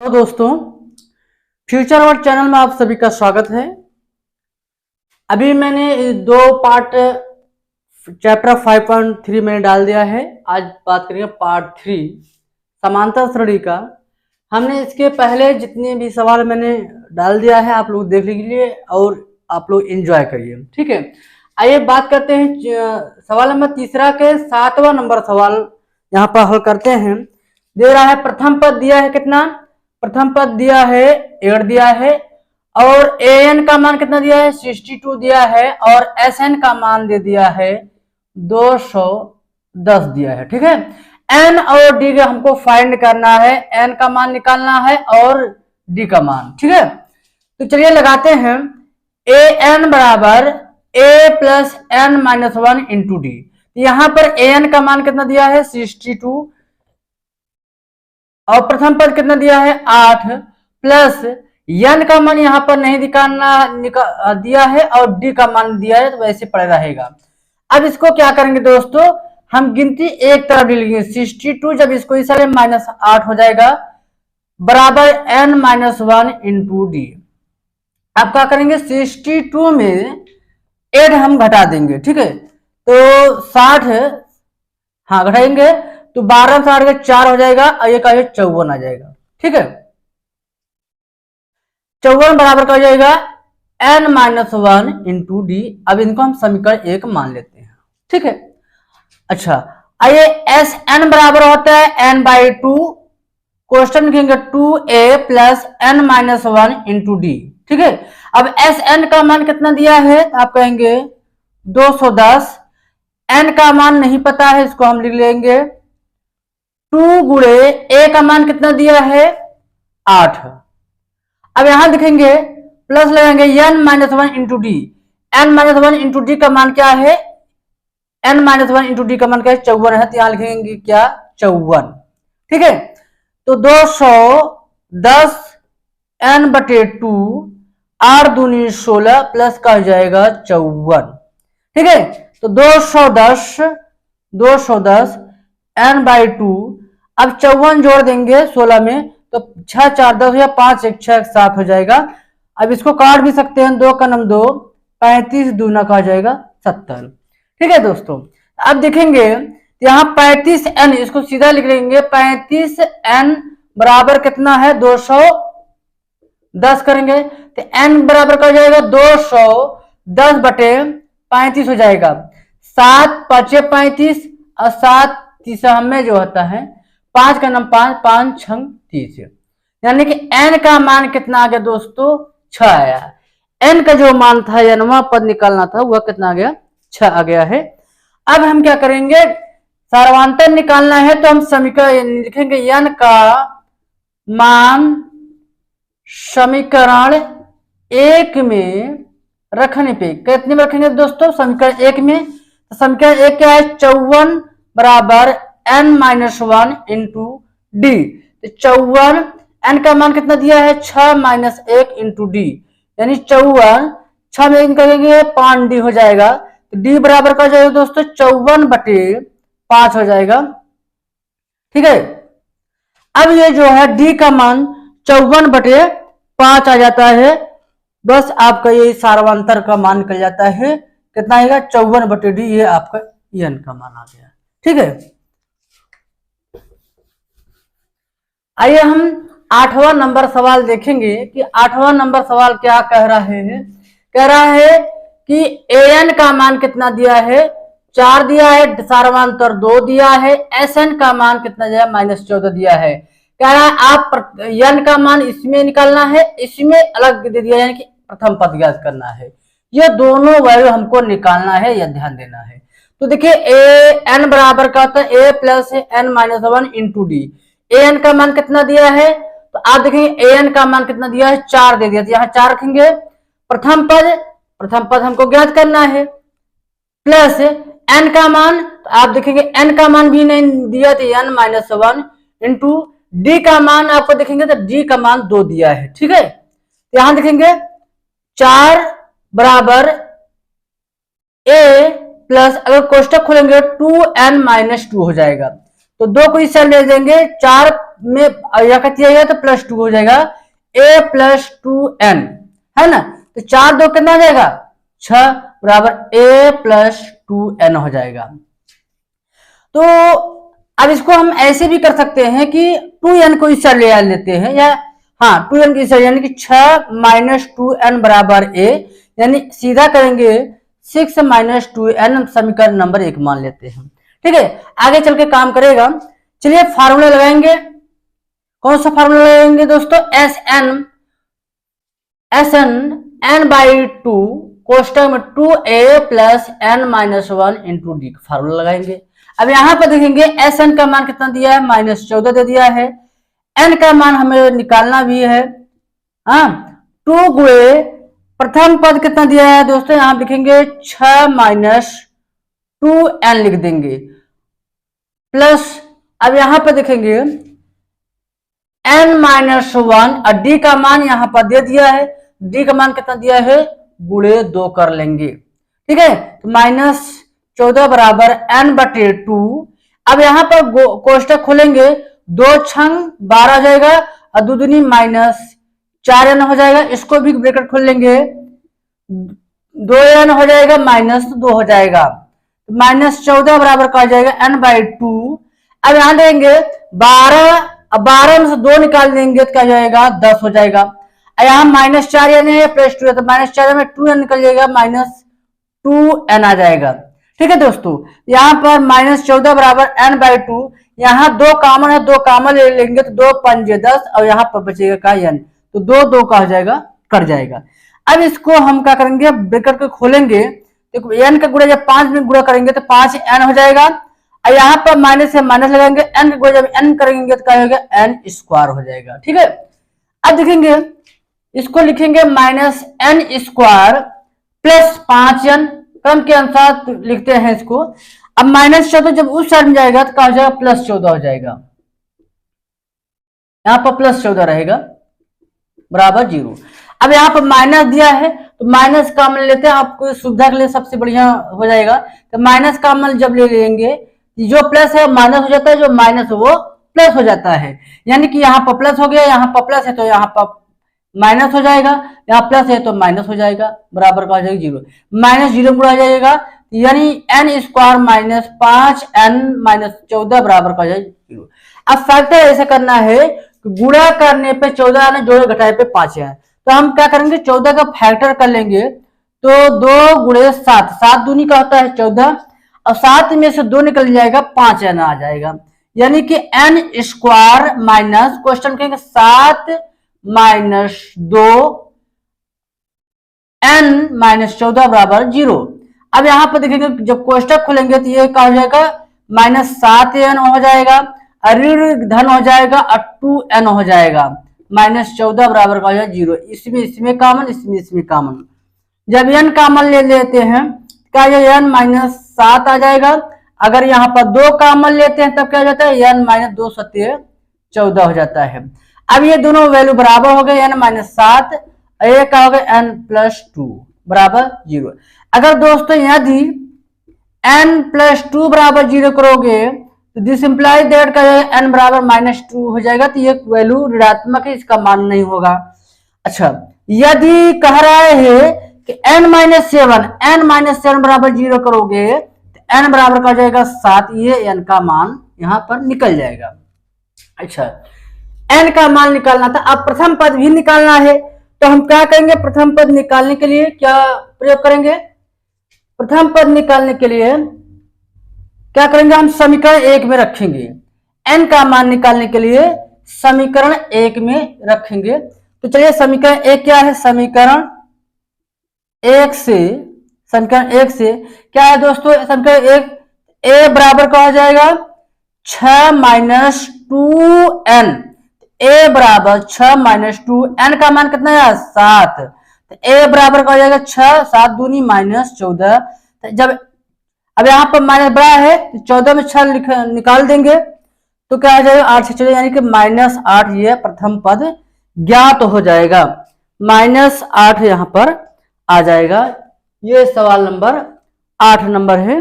तो दोस्तों, future word channel में आप सभी का स्वागत है। अभी मैंने दो पार्ट चैप्टर 5.3 मैंने डाल दिया है। आज बात करेंगे पार्ट 3 समांतर श्रेणी का। हमने इसके पहले जितने भी सवाल मैंने डाल दिया है आप लोग देख लीजिए और आप लोग एंजॉय करिए, ठीक है। आइए बात करते हैं सवाल नंबर तीसरा के 7वां नंबर सवाल यहाँ पर हल करते हैं। दे रहा है प्रथम पद दिया है कितना, प्रथम पद दिया है 8 दिया है और an का मान कितना दिया है 62 दिया है और sn का मान दे दिया है 210 दिया है, ठीक है। n और d का हमको फाइंड करना है, n का मान निकालना है और d का मान, ठीक है। तो चलिए लगाते हैं an बराबर a plus n minus 1 into D. यहां पर an का मान कितना दिया है 62 और प्रथम पद कितना दिया है 8 प्लस n का मान यहां पर नहीं दिया है और d का मान दिया है तो वैसे पड़े रहेगा। अब इसको क्या करेंगे दोस्तों, हम गिनती एक तरफ लिखेंगे 62, जब इसको इस सारे -8 हो जाएगा बराबर n माइनस 1 इंटू डी। अब क्या करेंगे 62 में 8 हम घटा देंगे, ठीक है। तो 60 हाँ घटाएंगे तो 12 से 8 का 4 हो जाएगा और ये का 54 आ जाएगा, ठीक है। 54 बराबर का हो जाएगा n माइनस 1 इंटू डी। अब इनको हम समीकरण 1 मान लेते हैं, ठीक है। अच्छा आइए एस एन बराबर होता है n बाई 2, क्वेश्चन लिखेंगे 2a plus n minus 1 into D, ठीक है। अब एस एन का मान कितना दिया है तो आप कहेंगे 210, n का मान नहीं पता है इसको हम लिख लेंगे 2 गुणे a का मान कितना दिया है 8। अब यहां देखेंगे प्लस लगाएंगे n minus 1 into D, n minus 1 into D का मान क्या है, n माइनस 1 इंटू डी का मान क्या है 54 है, तो यहां लिखेंगे क्या 54, ठीक है। तो 210 n बटे 2 8 दूनी 16 प्लस का हो जाएगा 54, ठीक है। तो 210 n बाई 2, अब 54 जोड़ देंगे 16 में तो 6 4 10 या 5 1 6 7 हो जाएगा। अब इसको काट भी सकते हैं, 2 का 2 35 दूना का हो जाएगा 70, ठीक है दोस्तों। अब देखेंगे यहाँ 35n, इसको सीधा लिख लेंगे 35n बराबर कितना है 210 करेंगे तो n बराबर का हो जाएगा 210 बटे 35 हो जाएगा, 7 5 35 और 7 तीसरा में जो होता है 5 का 5 5 6 30, यानी कि n का मान कितना आ गया दोस्तों 6 आया। n का जो मान था या नवा पद निकालना था वह कितना आ गया 6 आ गया है। अब हम क्या करेंगे, सार्वधातुक निकालना है तो हम समीकरण लिखेंगे n का मान समीकरण 1 में रखने पे कितने में रखेंगे दोस्तों, समीकरण 1 में। तो समीकरण 1 क्या है 54 बराबर n माइनस 1 इंटू डी। तो 54 n का मान कितना दिया है 6 माइनस 1 इंटू डी, यानी 54 6 में करेंगे 5 डी हो जाएगा। तो डी बराबर का हो जाएगा दोस्तों 54 बटे 5 हो जाएगा, ठीक है। अब ये जो है डी का मान 54 बटे 5 आ जाता है, बस आपका ये सार्वधातुक का मान निकल जाता है, कितना आएगा 54 बटे डी, ये आपका n का मान आ गया, ठीक है। आइए हम 8वां नंबर सवाल देखेंगे कि 8वां नंबर सवाल क्या कह रहा है। कह रहा है कि an का मान कितना दिया है 4 दिया है, सार्वधातुक 2 दिया है, sn का मान कितना दिया है -14 दिया है। कह रहा है आप n का मान इसमें निकालना है, इसमें अलग दे दिया यानी कि प्रथम पद ज्ञात करना है। ये दोनों वैल्यू हमको निकालना है, यह ध्यान देना है। तो देखिए an बराबर का होता है a plus n minus 1 into D. an का मान कितना दिया है तो आप देखेंगे an का मान कितना दिया है 4 दे दिया, तो यहाँ 4 रखेंगे। प्रथम पद हमको ज्ञात करना है प्लस n का मान, तो आप देखेंगे n का मान भी नहीं दिया तो n माइनस 1 इंटू डी का मान आपको देखेंगे तो डी का मान 2 दिया है, ठीक है। तो यहां देखेंगे 4 बराबर a प्लस अगर कोष्टक खोलेंगे 2n माइनस 2 हो जाएगा, तो 2 को इस साइड ले देंगे, 4 में या का किया जाएगा तो +2 हो जाएगा, a + 2n है ना। तो 4 2 कितना हो जाएगा 6 बराबर a + 2n हो जाएगा। तो अब इसको हम ऐसे भी कर सकते हैं कि 2n को इस साइड ले लेते हैं, या हाँ 2n की साइड, यानी कि 6 - 2n बराबर a, यानी सीधा करेंगे 6 - 2n समीकरण नंबर 1 मान लेते हैं। ठीक है, आगे चल के काम करेगा। चलिए फार्मूला लगाएंगे। कौन सा फार्मूला लगाएंगे दोस्तों, Sn n/2 कोष्टक में 2a + n - 1 × d फार्मूला लगाएंगे। अब यहां पर देखेंगे Sn का मान कितना दिया है, -14 दे दिया है। n का मान हमें निकालना भी है। हाँ, 2 गुणे प्रथम पद कितना दिया है दोस्तों, यहां लिखेंगे 6 - 2n लिख देंगे, प्लस अब यहां पर देखेंगे n - 1 और d का मान यहां पर दे दिया है। d का मान कितना दिया है, गुणे 2 कर लेंगे। ठीक है, तो -14 बराबर n/2। अब यहां पर कोष्टक खोलेंगे, 2 छंग 12 हो जाएगा और 2 दूनी -4n हो जाएगा। इसको भी ब्रैकेट खोल लेंगे, 2n हो जाएगा -2 हो जाएगा, -14 बराबर का जाएगा n/2। अब यहां देंगे 12, अब 12 में से 2 निकाल देंगे तो क्या जाएगा 10 हो जाएगा। यहाँ -4 यानी +2 है, तो -4 में 2n निकल जाएगा, -2n आ जाएगा। ठीक है दोस्तों, यहाँ पर -14 बराबर n/2, यहाँ 2 कॉमन है, 2 कॉमन ले लेंगे तो 2 पंजे 10 और यहाँ पर बचेगा का n, तो 2 2 का हो जाएगा, कट जाएगा। अब इसको हम क्या करेंगे, ब्रैकेट को खोलेंगे, तो n का गुणा जब 5 में गुणा करेंगे तो 5n हो जाएगा, और यहाँ पर माइनस से माइनस लगाएंगे, n का गुणा जब n करेंगे तो क्या होगा, n² हो जाएगा। ठीक है, अब देखेंगे इसको लिखेंगे -n² + 5n, क्रम के अनुसार लिखते हैं इसको। अब -14 जब उस साइड में जाएगा तो क्या हो जाएगा, +14 हो जाएगा, यहाँ पर +14 रहेगा बराबर 0। अब यहाँ पर माइनस दिया है तो माइनस कॉमन लेते हैं, आपको सुविधा के लिए सबसे बढ़िया हो जाएगा। तो माइनस कॉमन जब ले लेंगे, जो प्लस है माइनस हो जाता है, जो माइनस है वो प्लस हो जाता है, यानी कि यहाँ पर प्लस हो गया, यहाँ पर प्लस है तो यहाँ पर माइनस हो जाएगा, यहाँ प्लस है तो माइनस हो जाएगा, बराबर का हो जाएगा 0, -0 गुणा हो जाएगा, यानी n² - 5n - 14 बराबर का हो जाएगा 0। अब फैक्टर ऐसे करना है, गुणा करने पे 14 आना, जोड़े घटाए पे 5 है, तो हम क्या करेंगे 14 का फैक्टर कर लेंगे, तो 2 गुणे 7, 7 दूनी का होता है 14, और 7 में से 2 निकल जाएगा, 5n आ जाएगा, यानी कि n² माइनस क्वेश्चन कहेंगे 7 - 2 n - 14 बराबर 0। अब यहां पर देखेंगे जब कोष्टक खोलेंगे तो ये क्या हो जाएगा, -7n हो जाएगा, ऋण धन हो जाएगा और 2n हो जाएगा, -14 बराबर का हो जाएगा 0। इसमें कॉमन, इसमें कॉमन, जब n कॉमन ले लेते हैं क्या n -7 आ जाएगा। अगर यहाँ पर 2 कॉमन लेते हैं तब क्या हो जाता है, n - 2 × 14 हो जाता है। अब ये दोनों वैल्यू बराबर हो गए, n - 7, ये क्या हो गया n + 2 बराबर 0। अगर दोस्तों यदि n + 2 बराबर 0 करोगे तो दिस इंप्लाइज दैट का n बराबर -2 हो जाएगा, तो ये वैल्यू ऋणात्मक है, इसका मान नहीं होगा। अच्छा, यदि कह रहे हैं कि n - 7 बराबर 0 करोगे तो n बराबर का हो जाएगा 7, ये n का मान यहां पर निकल जाएगा। अच्छा, n का मान निकालना था, अब प्रथम पद भी निकालना है, तो हम क्या करेंगे, प्रथम पद निकालने के लिए क्या प्रयोग करेंगे, प्रथम पद निकालने के लिए क्या करेंगे, हम समीकरण 1 में रखेंगे, n का मान निकालने के लिए समीकरण 1 में रखेंगे। तो चलिए समीकरण 1 क्या है, समीकरण 1 से क्या है दोस्तों, समीकरण 1 a बराबर का हो जाएगा 6 - 2n, a बराबर 6 - 2, n का मान कितना है 7, तो a बराबर का हो जाएगा 6, 7 दूनी -14, जब अब यहाँ पर माइनस बड़ा है तो 14 में 6 निकाल देंगे तो क्या आ जाएगा 8 से 14, यानी कि -8, ये प्रथम पद ज्ञात हो जाएगा, -8 यहाँ पर आ जाएगा। ये सवाल नंबर 8 नंबर है।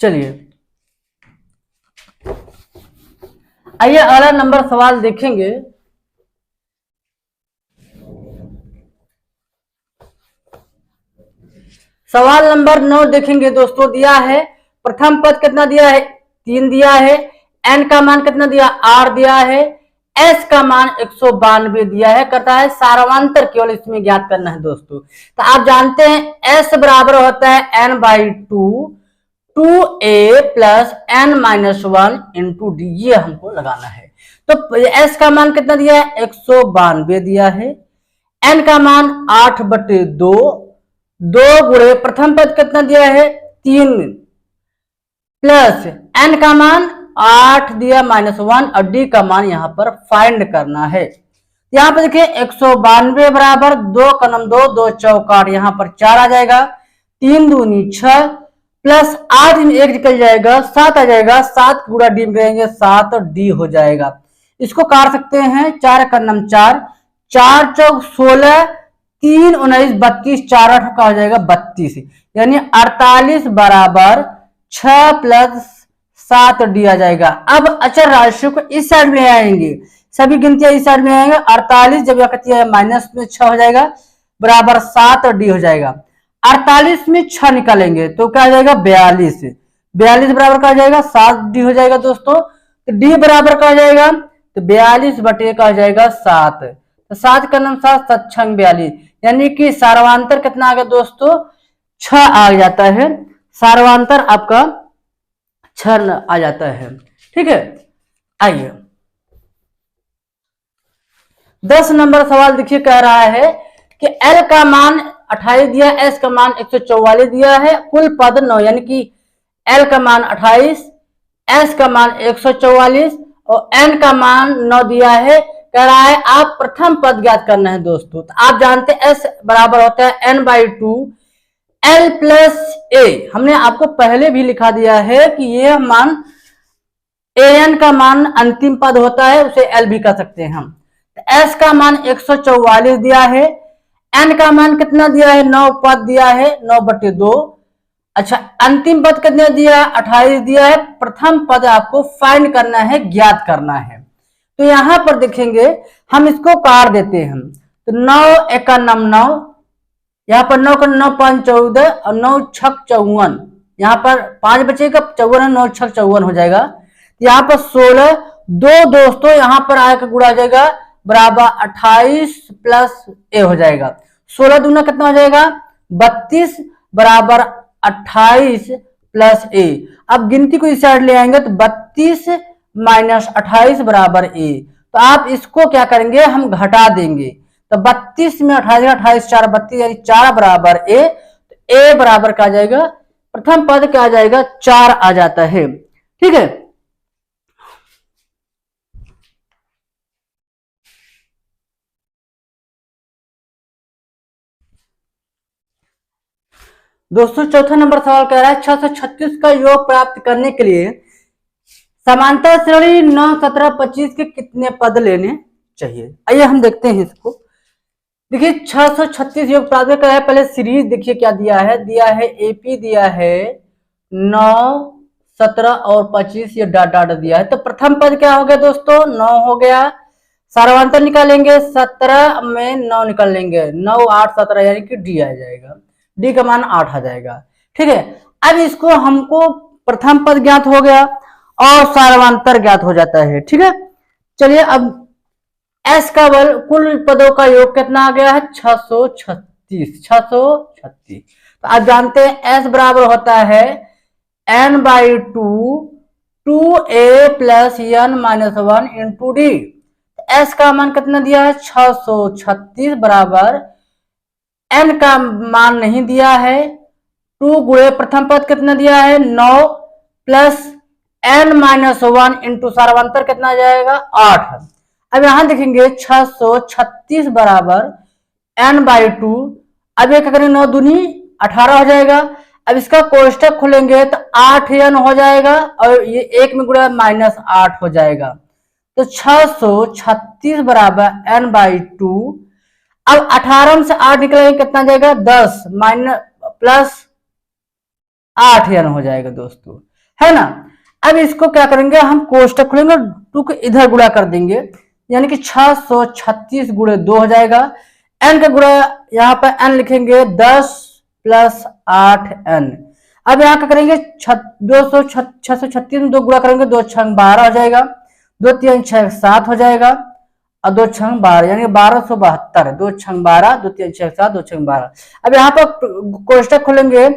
चलिए आइए अगला नंबर सवाल देखेंगे। सवाल नंबर 9 देखेंगे दोस्तों। दिया है प्रथम पद कितना दिया है 3 दिया है, n का मान कितना दिया 8 दिया है, s का मान 192 दिया है। कहता है सारवांतर केवल इसमें ज्ञात करना है दोस्तों। तो आप जानते हैं s बराबर होता है n/2 2a plus n minus 1 into D, ये हमको लगाना है। तो s का मान कितना दिया है 192 दिया है, n का मान 8/2, 2 गुणे प्रथम पद कितना दिया है 3 प्लस n का मान 8 दिया माइनस 1 और d का मान यहां पर फाइंड करना है। यहां पर देखिए 192 बराबर 2 का नम 2, 2 चौका 8, यहां पर 4 आ जाएगा, 3 दूनी 6 प्लस 8 में 1 निकल जाएगा, 7 आ जाएगा, 7 गुणा डी में रहेंगे 7 और डी हो जाएगा। इसको काट सकते हैं, 4 का नम 4, 4 चौक 16, 3 19 32, 4 8 का हो जाएगा 32, यानी 48 बराबर 6 प्लस 7 डी आ जाएगा। अब अचर राशियों को इस साइड में आएंगे, सभी गिनतियां इस साइड में आएंगे। 48 जब यह माइनस में 6 हो जाएगा बराबर 7 और डी हो जाएगा। 48 में 6 निकालेंगे तो क्या आ जाएगा 42, 42 बराबर का आ जाएगा 7 डी हो जाएगा दोस्तों। तो डी बराबर का आ जाएगा तो 42 बटे का आ जाएगा 7, तो 7 का नम 7, 7 छंग 42, यानी कि सार्वांतर कितना आ गया दोस्तों 6 आ जाता है। सार्वांतर आपका 6 आ जाता है। ठीक है, आइए 10 नंबर सवाल देखिए, कह रहा है कि L का मान 28 दिया, S का मान 144 दिया है, कुल पद 9, यानी कि L का मान 28, S का मान 144 और N का मान 9 दिया है। कह रहा है आप प्रथम पद ज्ञात करना है दोस्तों। तो आप जानते हैं S बराबर होता है n/2 L प्लस A। हमने आपको पहले भी लिखा दिया है कि यह मान an का मान अंतिम पद होता है, उसे L भी कह सकते हैं हम। S का मान 144 दिया है, n का मान कितना दिया है 9 पद दिया है 9/2। अच्छा, अंतिम पद कितना दिया है 28 दिया है। प्रथम पद आपको फाइंड करना है, ज्ञात करना है। तो यहां पर देखेंगे हम इसको काट देते हैं, तो 9 1 का नम 9, यहाँ पर 9 का 9 5 14 और 9 6 54, यहाँ पर 5 बचेगा 54, 9 6 54 हो जाएगा। यहाँ पर 16, 2 दोस्तों यहाँ पर आकर गुणा आ जाएगा बराबर 28 प्लस ए हो जाएगा। 16 दूना कितना हो जाएगा 32 बराबर 28 प्लस ए। अब गिनती को इस साइड ले आएंगे तो 32 माइनस 28 बराबर ए। तो आप इसको क्या करेंगे हम घटा देंगे, तो 32 में 28, 28 4 32, यानी 4 बराबर ए। तो ए बराबर क्या आ जाएगा, प्रथम पद क्या आ जाएगा 4 आ जाता है। ठीक है, दोस्तों चौथा नंबर सवाल कह रहा है 636 का योग प्राप्त करने के लिए समांतर श्रेणी 9 17 25 के कितने पद लेने चाहिए। आइए हम देखते हैं इसको। देखिए 636 योग प्राप्त कर है, पहले सीरीज देखिए क्या दिया है, दिया है एपी दिया है 9 17 और 25, ये डाट डाट दिया है। तो प्रथम पद क्या हो गया दोस्तों 9 हो गया, सार्वंतर निकालेंगे 17 में 9 निकाल लेंगे, 9 8 17, यानी कि डी आ जाएगा, डी का मान 8 आ जाएगा। ठीक है, अब इसको हमको प्रथम पद ज्ञात हो गया और सार्वंतर ज्ञात हो जाता है। ठीक है, चलिए अब S का बल कुल पदों का योग कितना आ गया है 636, 636। तो आप जानते हैं S बराबर होता है n/2 2a plus n minus 1 into D. S का मान कितना दिया है 636 बराबर n का मान नहीं दिया है, 2 गुणे प्रथम पद कितना दिया है 9 प्लस n माइनस 1 इंटू सार्वंतर कितना आ जाएगा 8। अब यहां देखेंगे 636 बराबर n/2, अब ये क्या करेंगे 9 दूनी 18 हो जाएगा। अब इसका कोष्टक खोलेंगे तो 8n हो जाएगा और ये 1 में गुणा माइनस 8 हो जाएगा। तो 636 बराबर n/2, अब 18 से 8 निकलेंगे कितना जाएगा 10 माइनस प्लस 8n हो जाएगा दोस्तों, है ना। अब इसको क्या करेंगे, हम कोष्टक खोलेंगे, 2 को इधर गुणा कर देंगे, यानी कि 636 गुणे 2 हो जाएगा। n का गुणा यहाँ पर n लिखेंगे 10 + 8n। अब यहाँ क्या करेंगे, 636 में 2 गुणा करेंगे, 2 छंग 12 हो जाएगा, 2 3 6 7 हो जाएगा, और 2 छंग 12 यानी 1272। 2 छंग 12, 2 3 6 7, 2 छंग 12। अब यहाँ पर कोष्टक खोलेंगे,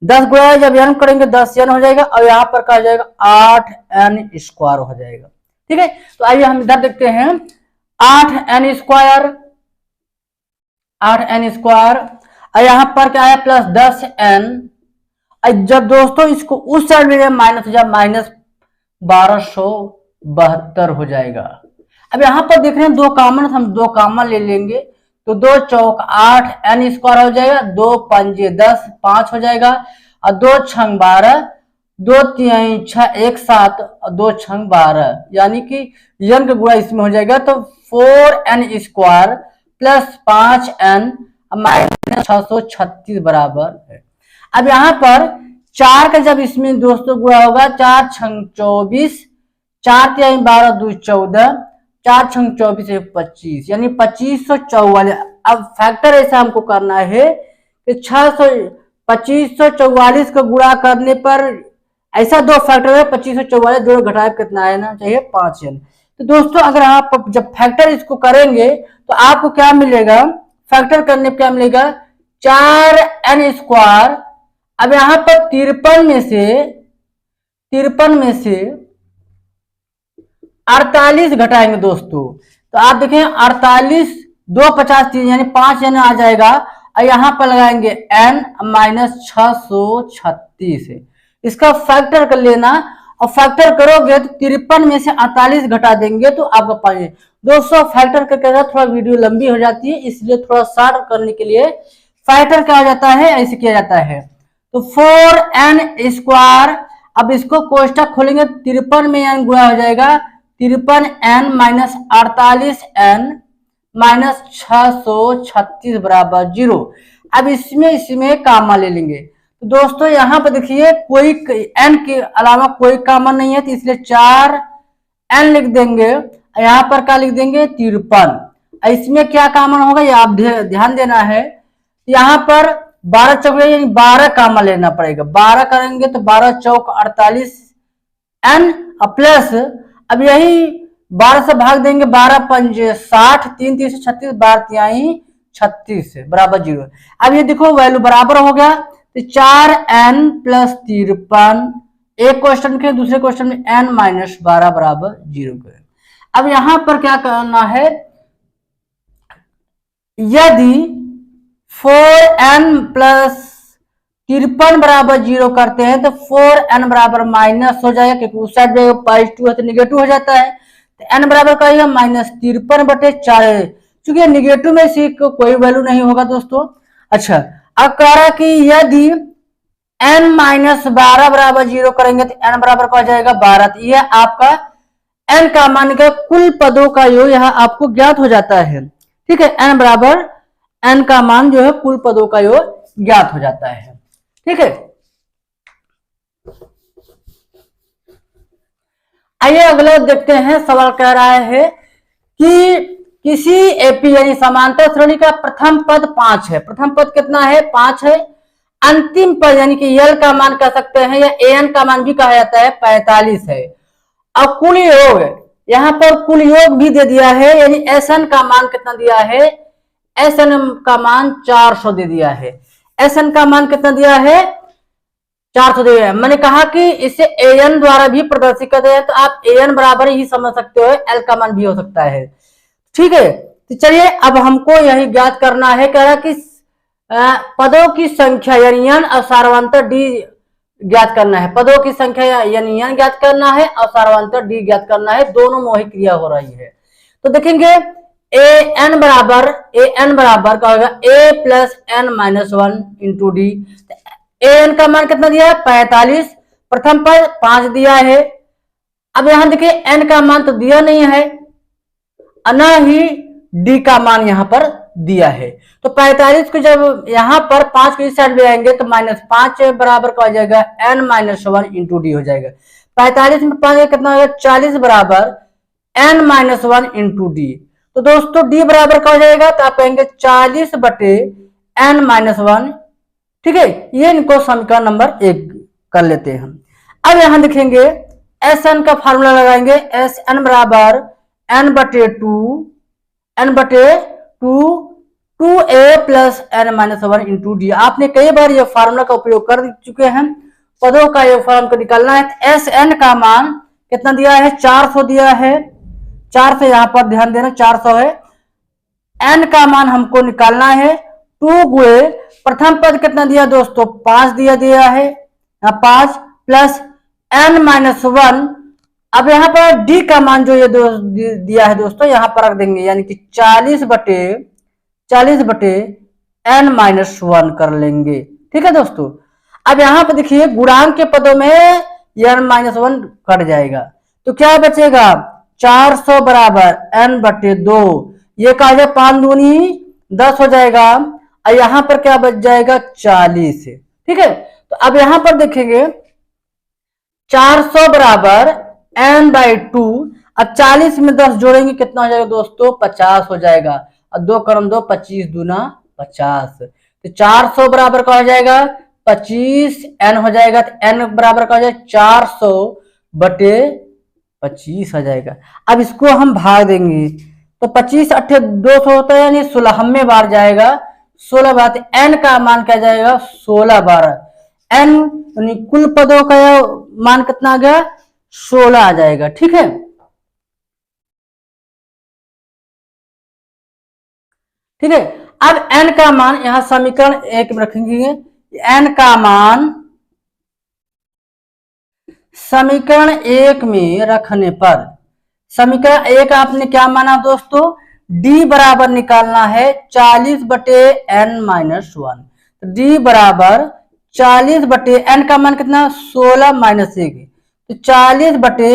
10 गुणा जब n करेंगे 10n हो जाएगा, और यहाँ पर क्या जाएगा 8n² हो जाएगा। ठीक है, तो आइए हम इधर देखते हैं, 8n², 8n², और यहाँ पर क्या है प्लस 10n। जब दोस्तों इसको उस साइड में माइनस हो जाए, -1272 हो जाएगा। अब यहाँ पर देख रहे हैं 2 कॉमन, हम 2 कॉमन ले लेंगे, तो 2 चौक 8n² हो जाएगा, 2 पंजे 10, 5 हो जाएगा, और 2 छंग 12, 2 3 6 1 7, और 2 छंग 12, यानी कि n का गुणा इसमें हो जाएगा, तो 4n² प्लस 5n माइनस 636 बराबर है। अब यहाँ पर 4 का जब इसमें दोस्तों गुणा होगा, 4 छंग 24, 4 3 12 2 14, 4 छंग 24 1 25, यानी 2544। अब फैक्टर ऐसा हमको करना है कि 2544 को गुणा करने पर ऐसा 2 फैक्टर है, 2544 जोड़ घटाए कितना है ना चाहिए 5n। तो दोस्तों अगर आप जब फैक्टर इसको करेंगे तो आपको क्या मिलेगा, फैक्टर करने पर क्या मिलेगा, 4n²। अब यहां पर 53 में से 48 घटाएंगे दोस्तों, तो आप देखें 48 2 50 3 यानी 5n आ जाएगा, और यहां पर लगाएंगे n माइनस 636। इसका फैक्टर कर लेना, और फैक्टर करोगे तो 53 में से 48 घटा देंगे तो आपका पाएंगे। दोस्तों फैक्टर करके थोड़ा वीडियो लंबी हो जाती है, इसलिए थोड़ा शॉर्ट करने के लिए फैक्टर क्या हो जाता है, ऐसे किया जाता है। तो 4n², अब इसको कोष्टक खोलेंगे, 53 में n गुणा हो जाएगा, 53n माइनस 48n माइनस 636 बराबर 0। अब इसमें कामा ले लेंगे, तो दोस्तों यहाँ पर देखिए कोई n के अलावा कोई कामन नहीं है, तो इसलिए 4n लिख देंगे, यहाँ पर क्या लिख देंगे 53। इसमें क्या कामन होगा ये आप ध्यान देना है, यहाँ पर 12 चौक यानी 12 कामन लेना पड़ेगा, 12 करेंगे तो 12 चौक 48n प्लस, अब यही 12 से भाग देंगे, 12 पंजे 60, 3 3 से 36, 12 तिहाई 36 बराबर 0। अब ये देखो वैल्यू बराबर हो गया, तो 4n प्लस 53, एक क्वेश्चन के दूसरे क्वेश्चन में n माइनस 12 बराबर 0 करें। अब यहां पर क्या करना है, यदि 4n प्लस 53 बराबर 0 करते हैं तो 4n बराबर माइनस हो जाएगा, क्योंकि उस साइड में पॉजिटिव है तो निगेटिव हो जाता है, तो n बराबर का -53/4। चूंकि निगेटिव में से कोई वैल्यू नहीं होगा दोस्तों। अच्छा, अब कह रहा कि यदि n माइनस 12 बराबर 0 करेंगे तो n बराबर का हो जाएगा 12। तो यह आपका n का मान का कुल पदों का योग यहाँ आपको ज्ञात हो जाता है। ठीक है, n बराबर n का मान जो है कुल पदों का योग ज्ञात हो जाता है। ठीक है, आइए अगला देखते हैं। सवाल कह रहा है कि किसी एपी यानी समांतर श्रेणी का प्रथम पद 5 है। प्रथम पद कितना है, 5 है। अंतिम पद यानी कि यल का मान कह सकते हैं, या एन का मान भी कहा जाता है, 45 है। अब कुल योग, यहाँ पर कुल योग भी दे दिया है, यानी एसएन का मान कितना दिया है, एसएन का मान 400 दे दिया है। एसएन का मान कितना दिया है, 400 दे दिया है। मैंने कहा कि इसे एन द्वारा भी प्रदर्शित करते हैं, तो आप एन बराबर ही समझ सकते हो, एल का मान भी हो सकता है। ठीक है, तो चलिए अब हमको यही ज्ञात करना है, कह रहा कि पदों की संख्या यानी एन और सार्वंतर डी ज्ञात करना है। पदों की संख्या यानी एन ज्ञात करना है और सार्वंतर डी ज्ञात करना है, दोनों में वही क्रिया हो रही है। तो देखेंगे ए एन बराबर क्या होगा, a plus N minus 1 into d. A n का मान कितना दिया है, 45। प्रथम पद 5 दिया है। अब यहां देखिए एन का मान तो दिया नहीं है, न ही डी का मान यहां पर दिया है। तो 45 को जब यहां पर 5 को इस साइड ले आएंगे तो -5 बराबर का हो जाएगा n माइनस 1 इंटू डी हो जाएगा। 45 में 5 कितना हो जाएगा 40 बराबर n minus one into D. तो दोस्तों डी बराबर क्या हो जाएगा, तो आप कहेंगे 40 बटे n माइनस वन। ठीक है, ये इनको समीकरण नंबर 1 कर लेते हैं हम। अब यहां देखेंगे एस एन का फार्मूला लगाएंगे, एस एन बराबर n बटे two two A plus N minus one into D. आपने कई बार ये फार्मूला का उपयोग कर चुके हैं, पदों का ये फॉर्म को निकालना है। एस एन का मान कितना दिया है, 400 दिया है, 400 यहां पर ध्यान देना 400 है। एन का मान हमको निकालना है, 2 गुए प्रथम पद कितना दिया दोस्तों 5 दिया है, 5 प्लस एन माइनस वन। अब यहां पर डी का मान जो ये दिया है दोस्तों यहां पर रख देंगे, यानी कि 40 बटे एन माइनस वन कर लेंगे। ठीक है दोस्तों, अब यहां पर देखिए गुणांक के पदों में एन माइनस वन कट जाएगा, तो क्या बचेगा 400 बराबर एन बटे 2, ये कहा जाए 5 दूनी 10 हो जाएगा, और यहां पर क्या बच जाएगा 40। ठीक है, तो अब यहां पर देखेंगे 400 बराबर एन बाई 2, अब 40 में 10 जोड़ेंगे कितना हो जाएगा दोस्तों 50 हो जाएगा, और 2 क्रम 2 25 दूना 50। तो 400 बराबर का हो जाएगा 25 एन हो जाएगा, तो एन बराबर का हो जाएगा 400 बटे 25 हो जाएगा। अब इसको हम भाग देंगे, तो 25 अट्ठे 200 होता है, यानी 16वें बार जाएगा, 16 बार। तो एन का मान क्या जाएगा 16 बार, एन यानी कुल पदों का मान कितना आ गया 16 आ जाएगा। ठीक है, ठीक है। अब n का मान यहां समीकरण 1 में रखेंगे, n का मान समीकरण 1 में रखने पर, समीकरण 1 आपने क्या माना दोस्तों, d बराबर निकालना है 40 बटे n माइनस वन। डी बराबर 40 बटे n का मान कितना 16 माइनस 1, तो 40 बटे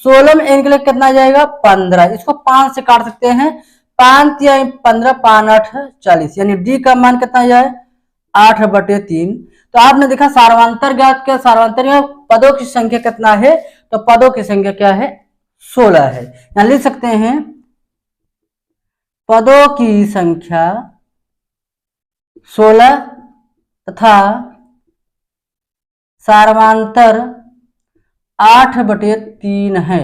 16 में n के लिए कितना आ जाएगा 15। इसको 5 से काट सकते हैं, 5 या 15 5 8 40, यानी डी का मान कितना जाए 8 बटे 3। तो आपने देखा सार्वंतर ज्ञात किया, सार्वंतर में पदों की संख्या कितना है, तो पदों की संख्या क्या है 16 है। यहां लिख सकते हैं पदों की संख्या 16 तथा सार्वंतर 8 बटे 3 है।